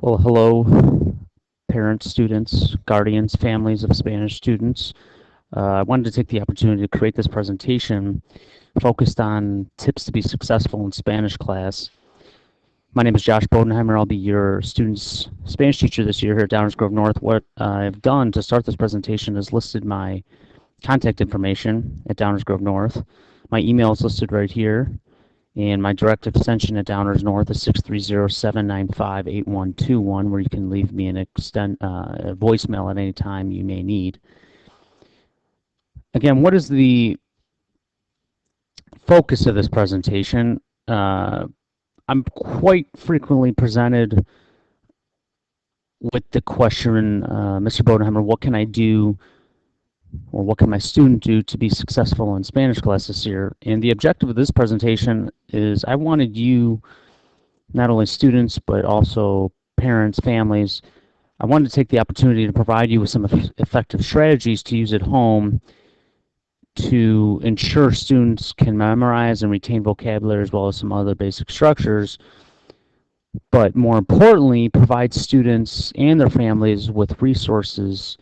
Well, hello, parents, students, guardians, families of Spanish students. I wanted to take the opportunity to create this presentation focused on tips to be successful in Spanish class. My name is Josh Bodenheimer. I'll be your student's Spanish teacher this year here at Downers Grove North. What I've done to start this presentation is listed my contact information at Downers Grove North. My email is listed right here. And my direct extension at Downers North is 630-795-8121, where you can leave me a voicemail at any time you may need. Again, what is the focus of this presentation? I'm quite frequently presented with the question, Mr. Bodenheimer, what can I do, or what can my student do to be successful in Spanish class this year? And the objective of this presentation is I wanted you, not only students, but also parents, families, I wanted to take the opportunity to provide you with some effective strategies to use at home to ensure students can memorize and retain vocabulary as well as some other basic structures, but more importantly, provide students and their families with resources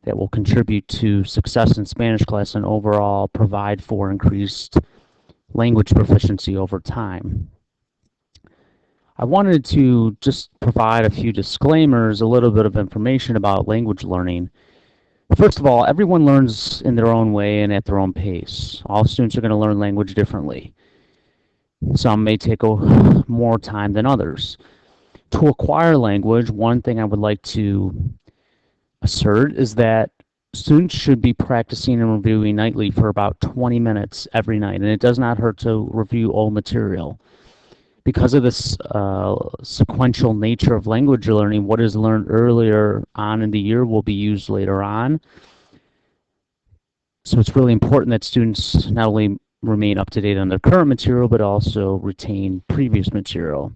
that will contribute to success in Spanish class and overall provide for increased language proficiency over time. I wanted to just provide a few disclaimers, a little bit of information about language learning. First of all, everyone learns in their own way and at their own pace. All students are going to learn language differently. Some may take more time than others. To acquire language, one thing I would like to assert is that students should be practicing and reviewing nightly for about 20 minutes every night, and it does not hurt to review old material. Because of this sequential nature of language learning, what is learned earlier on in the year will be used later on. So it's really important that students not only remain up to date on their current material, but also retain previous material.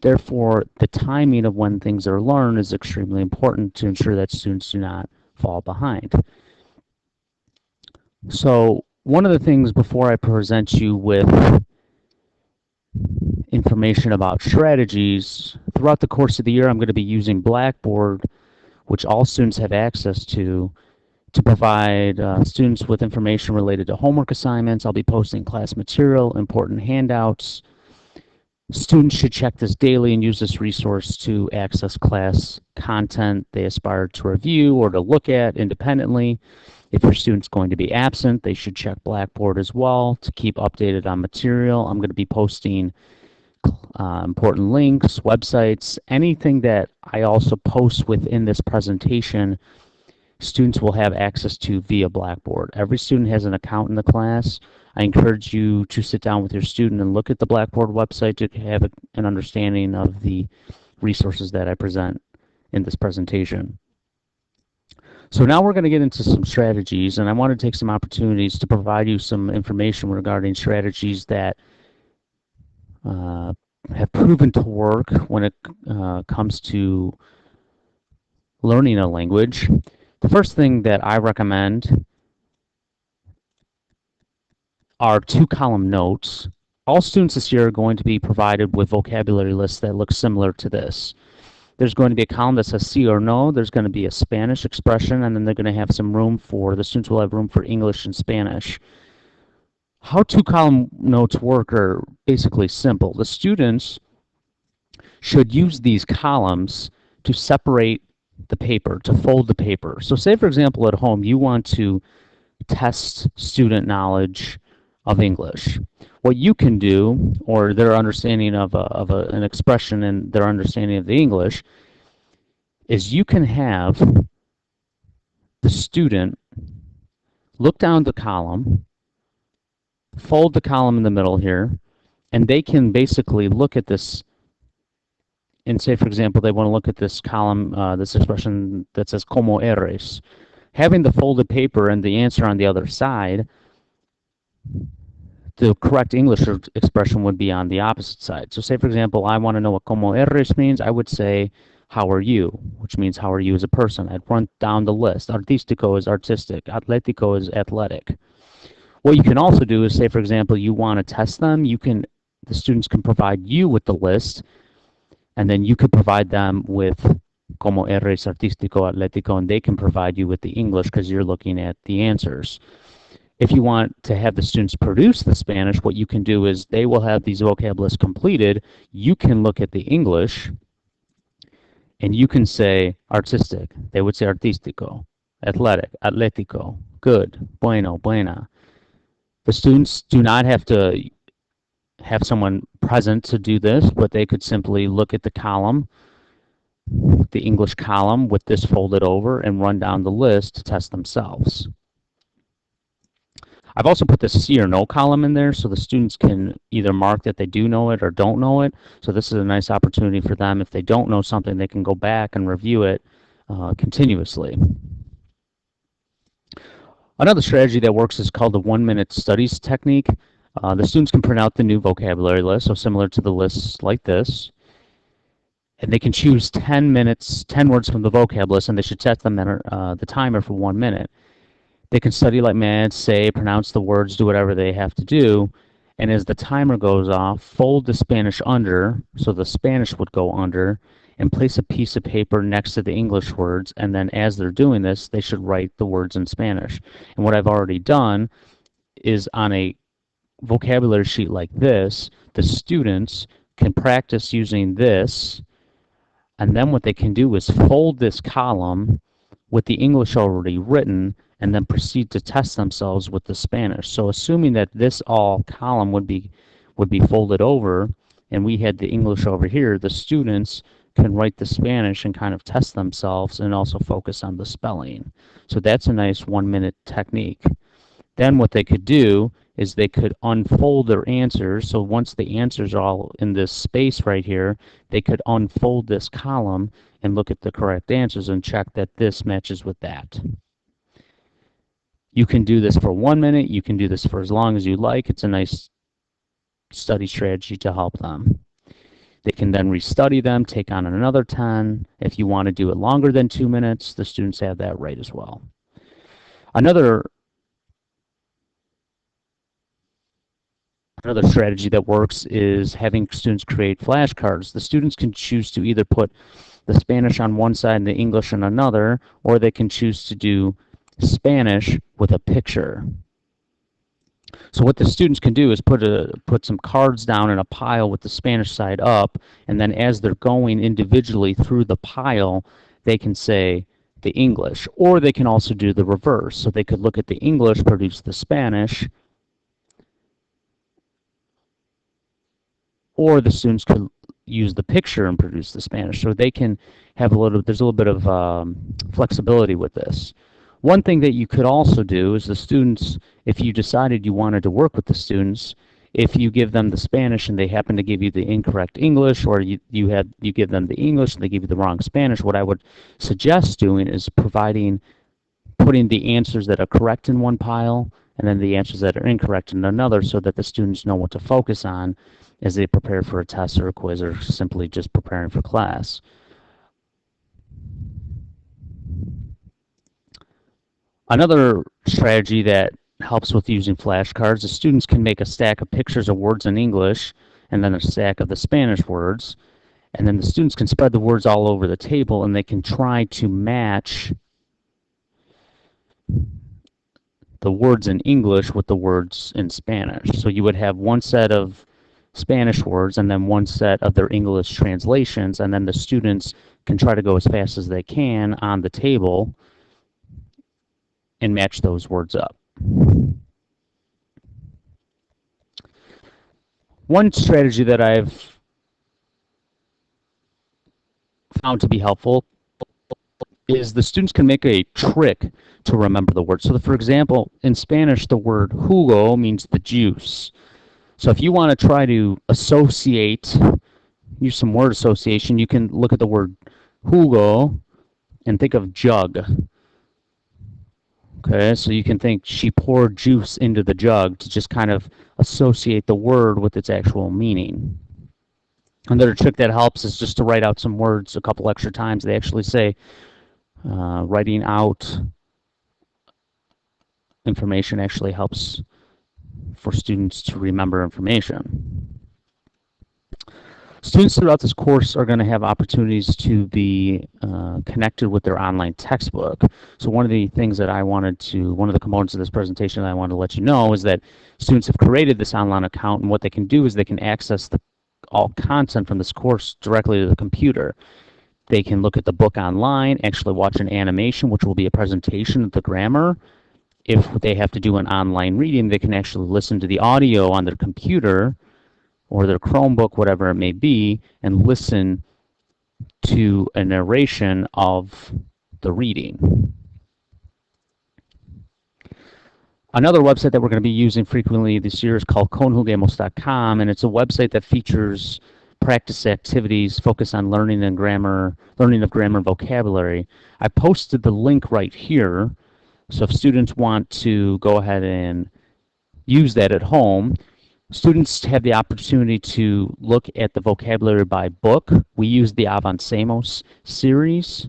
Therefore, the timing of when things are learned is extremely important to ensure that students do not fall behind. So one of the things before I present you with information about strategies, throughout the course of the year I'm going to be using Blackboard, which all students have access to provide students with information related to homework assignments. I'll be posting class material, important handouts. Students should check this daily and use this resource to access class content they aspire to review or to look at independently. If your student's going to be absent, they should check Blackboard as well to keep updated on material. I'm going to be posting important links, websites, anything that I also post within this presentation, students will have access to via Blackboard. Every student has an account in the class. I encourage you to sit down with your student and look at the Blackboard website to have an understanding of the resources that I present in this presentation. So now we're going to get into some strategies, and I want to take some opportunities to provide you some information regarding strategies that have proven to work when it comes to learning a language. The first thing that I recommend are 2-column notes. All students this year are going to be provided with vocabulary lists that look similar to this. There's going to be a column that says sí or no. There's going to be a Spanish expression, and then they're going to have some room for, the students will have room for English and Spanish. How 2-column notes work are basically simple. The students should use these columns to separate the paper, to fold the paper. So say, for example, at home, you want to test student knowledge of English. What you can do, or their understanding of an expression and their understanding of the English, is you can have the student look down the column, fold the column in the middle here, and they can basically look at this and say, for example, they want to look at this column, this expression that says como eres. Having the folded paper and the answer on the other side, the correct English expression would be on the opposite side. So say, for example, I want to know what como eres means. I would say, how are you? Which means, how are you as a person? I'd run down the list. Artístico is artistic. Atlético is athletic. What you can also do is say, for example, you want to test them. The students can provide you with the list, and then you could provide them with como eres artístico atlético, and they can provide you with the English because you're looking at the answers. If you want to have the students produce the Spanish, what you can do is they will have these vocab lists completed. You can look at the English, and you can say artistic. They would say artístico, athletic, atlético, good, bueno, buena. The students do not have to have someone present to do this, but they could simply look at the column, the English column with this folded over, and run down the list to test themselves. I've also put the C or no column in there so the students can either mark that they do know it or don't know it. So this is a nice opportunity for them. If they don't know something, they can go back and review it continuously. Another strategy that works is called the 1-minute studies technique. The students can print out the new vocabulary list, so similar to the lists like this. And they can choose 10 minutes, 10 words from the vocab list, and they should set them the timer for 1 minute. They can study like mad, say, pronounce the words, do whatever they have to do. And as the timer goes off, fold the Spanish under, so the Spanish would go under, and place a piece of paper next to the English words. And then as they're doing this, they should write the words in Spanish. And what I've already done is on a vocabulary sheet like this, the students can practice using this. And then what they can do is fold this column with the English already written, and then proceed to test themselves with the Spanish. So assuming that this all column would be folded over, and we had the English over here, the students can write the Spanish and kind of test themselves and also focus on the spelling. So that's a nice 1-minute technique. Then what they could do is they could unfold their answers. So once the answers are all in this space right here, they could unfold this column and look at the correct answers and check that this matches with that. You can do this for 1 minute. You can do this for as long as you like. It's a nice study strategy to help them. They can then restudy them, take on another 10. If you want to do it longer than 2 minutes, the students have that right as well. Another strategy that works is having students create flashcards. The students can choose to either put the Spanish on one side and the English on another, or they can choose to do Spanish with a picture. So what the students can do is put some cards down in a pile with the Spanish side up, and then as they're going individually through the pile, they can say the English, or they can also do the reverse. So they could look at the English, produce the Spanish, or the students could use the picture and produce the Spanish. So they can have there's a little bit of flexibility with this. One thing that you could also do is the students, if you decided you wanted to work with the students, if you give them the Spanish and they happen to give you the incorrect English, or you give them the English and they give you the wrong Spanish, what I would suggest doing is putting the answers that are correct in one pile and then the answers that are incorrect in another, so that the students know what to focus on as they prepare for a test or a quiz, or simply just preparing for class. Another strategy that helps with using flashcards is students can make a stack of pictures of words in English and then a stack of the Spanish words, and then the students can spread the words all over the table and they can try to match the words in English with the words in Spanish. So you would have one set of Spanish words and then one set of their English translations, and then the students can try to go as fast as they can on the table and match those words up. One strategy that I've found to be helpful is the students can make a trick to remember the word. So for example, in Spanish, the word jugo means the juice. So if you want to try to use some word association, you can look at the word jugo and think of jug. Okay, so you can think she poured juice into the jug to just kind of associate the word with its actual meaning. Another trick that helps is just to write out some words a couple extra times. They actually say writing out information actually helps for students to remember information. Students throughout this course are going to have opportunities to be connected with their online textbook. So one of the things that one of the components of this presentation that I wanted to let you know is that students have created this online account, and what they can do is they can access all content from this course directly to the computer. They can look at the book online, actually watch an animation, which will be a presentation of the grammar. If they have to do an online reading, they can actually listen to the audio on their computer or their Chromebook, whatever it may be, and listen to a narration of the reading. Another website that we're going to be using frequently this year is called conjugamos.com, and it's a website that features practice activities focused on learning of grammar and vocabulary. I posted the link right here, so if students want to go ahead and use that at home, students have the opportunity to look at the vocabulary by book. We use the Avancemos series,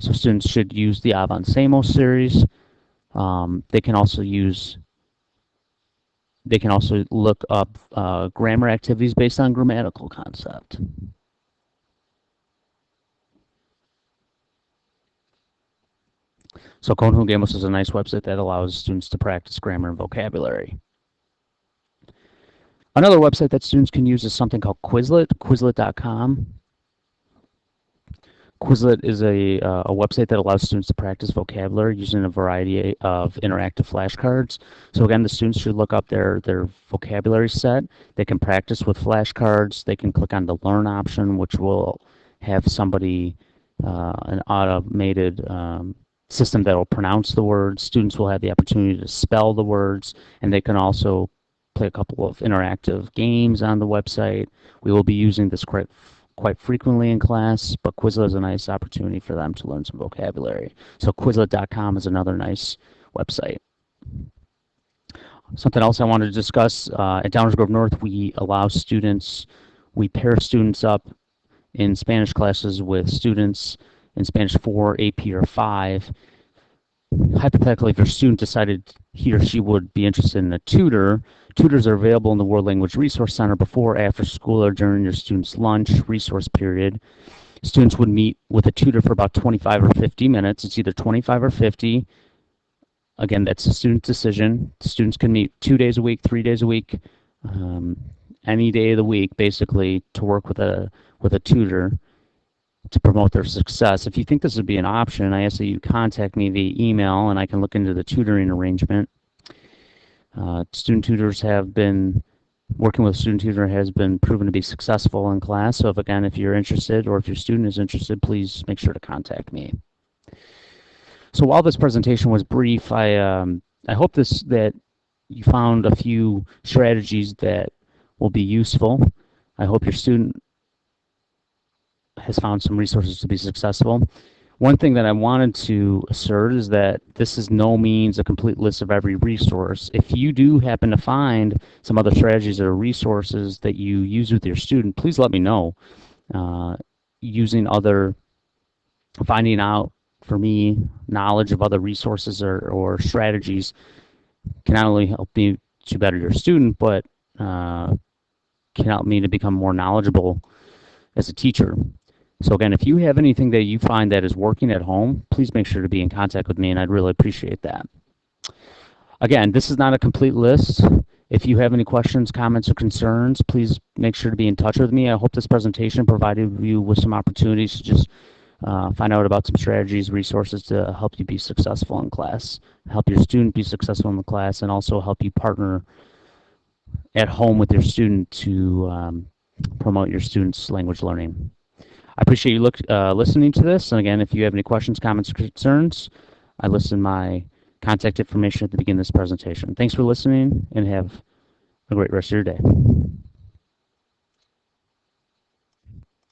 so students should use the Avancemos series. They can also look up grammar activities based on grammatical concept. So Conjugamos is a nice website that allows students to practice grammar and vocabulary. Another website that students can use is something called Quizlet, Quizlet.com. Quizlet is a website that allows students to practice vocabulary using a variety of interactive flashcards. So again, the students should look up their vocabulary set. They can practice with flashcards. They can click on the Learn option, which will have an automated system that will pronounce the words. Students will have the opportunity to spell the words, and they can also play a couple of interactive games on the website. We will be using this quite frequently in class, but Quizlet is a nice opportunity for them to learn some vocabulary. So Quizlet.com is another nice website. Something else I wanted to discuss, at Downers Grove North, we pair students up in Spanish classes with students in Spanish 4, AP, or 5. Hypothetically, if your student decided he or she would be interested in a tutor, tutors are available in the World Language Resource Center before, after school, or during your student's lunch resource period. Students would meet with a tutor for about 25 or 50 minutes. It's either 25 or 50. Again, that's a student decision. Students can meet 2 days a week, 3 days a week, any day of the week, basically, to work with a tutor to promote their success. If you think this would be an option, I ask that you contact me via email, and I can look into the tutoring arrangement. Working with a student tutor has been proven to be successful in class. So if you're interested, or if your student is interested, please make sure to contact me. So while this presentation was brief, I hope that you found a few strategies that will be useful. I hope your student has found some resources to be successful. One thing that I wanted to assert is that this is no means a complete list of every resource. If you do happen to find some other strategies or resources that you use with your student, please let me know. Finding out, for me, knowledge of other resources or strategies can not only help me to better your student, but can help me to become more knowledgeable as a teacher. So again, if you have anything that you find that is working at home, please make sure to be in contact with me, and I'd really appreciate that. Again, this is not a complete list. If you have any questions, comments, or concerns, please make sure to be in touch with me. I hope this presentation provided you with some opportunities to just find out about some strategies, resources to help you be successful in class, help your student be successful in the class, and also help you partner at home with your student to promote your student's language learning. I appreciate you listening to this. And again, if you have any questions, comments, or concerns, I listed my contact information at the beginning of this presentation. Thanks for listening, and have a great rest of your day.